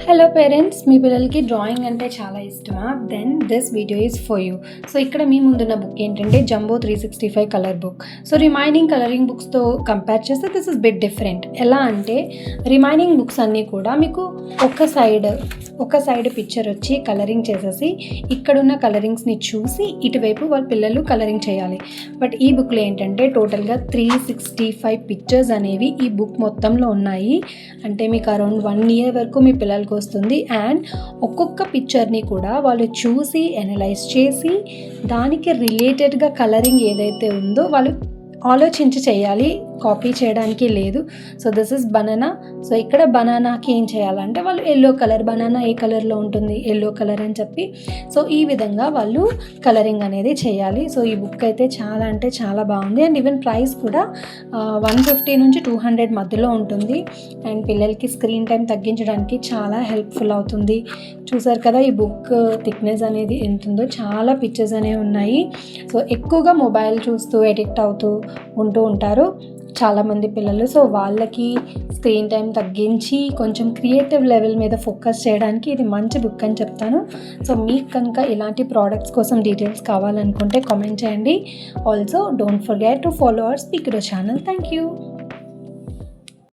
Hello parents, మీ పిల్లలకి drawing అంటే చాలా ఇష్టమా? Then this video is for you. So ఇక్కడ మీ ముందున్న బుక్ ఏంటంటే jumbo 365 colour book. So remaining colouring బుక్స్తో కంపేర్ చేస్తే దిస్ ఇస్ బిట్ డిఫరెంట్. ఎలా అంటే రిమైనింగ్ బుక్స్ అన్నీ కూడా మీకు ఒక సైడ్ పిక్చర్ వచ్చి కలరింగ్ చేసేసి ఇక్కడున్న కలరింగ్స్ని చూసి ఇటువైపు వాళ్ళ పిల్లలు కలరింగ్ చేయాలి. బట్ ఈ బుక్లో ఏంటంటే టోటల్గా 365 పిక్చర్స్ అనేవి ఈ బుక్ మొత్తంలో ఉన్నాయి. అంటే మీకు అరౌండ్ 1 year వరకు మీ పిల్లలకు వస్తుంది. అండ్ ఒక్కొక్క పిక్చర్ని కూడా వాళ్ళు చూసి అనలైజ్ చేసి దానికి రిలేటెడ్గా కలరింగ్ ఏదైతే ఉందో వాళ్ళు ఆలోచించి చేయాలి, కాపీ చేయడానికి లేదు. So this is banana. So ఇక్కడ బనానాకి ఏం చేయాలంటే వాళ్ళు ఎల్లో కలర్, బనానా ఏ కలర్లో ఉంటుంది, ఎల్లో కలర్ అని చెప్పి సో ఈ విధంగా వాళ్ళు కలరింగ్ అనేది చేయాలి. సో ఈ బుక్ అయితే చాలా అంటే చాలా బాగుంది. అండ్ ఈవెన్ ప్రైస్ కూడా 150 నుంచి 200 మధ్యలో ఉంటుంది. అండ్ పిల్లలకి స్క్రీన్ టైం తగ్గించడానికి చాలా హెల్ప్ఫుల్ అవుతుంది. చూసారు కదా ఈ బుక్ థిక్నెస్ అనేది ఎంత ఉందో, చాలా పిక్చర్స్ అనేవి ఉన్నాయి. సో ఎక్కువగా మొబైల్ చూస్తూ ఎడిక్ట్ అవుతూ ఉంటూ ఉంటారు చాలామంది పిల్లలు. సో వాళ్ళకి స్క్రీన్ టైం తగ్గించి కొంచెం క్రియేటివ్ లెవెల్ మీద ఫోకస్ చేయడానికి ఇది మంచి బుక్ అని చెప్తాను. సో మీకు కనుక ఇలాంటి ప్రోడక్ట్స్ కోసం డీటెయిల్స్ కావాలనుకుంటే కామెంట్ చేయండి. Also don't forget to follow our speaker channel. Thank you.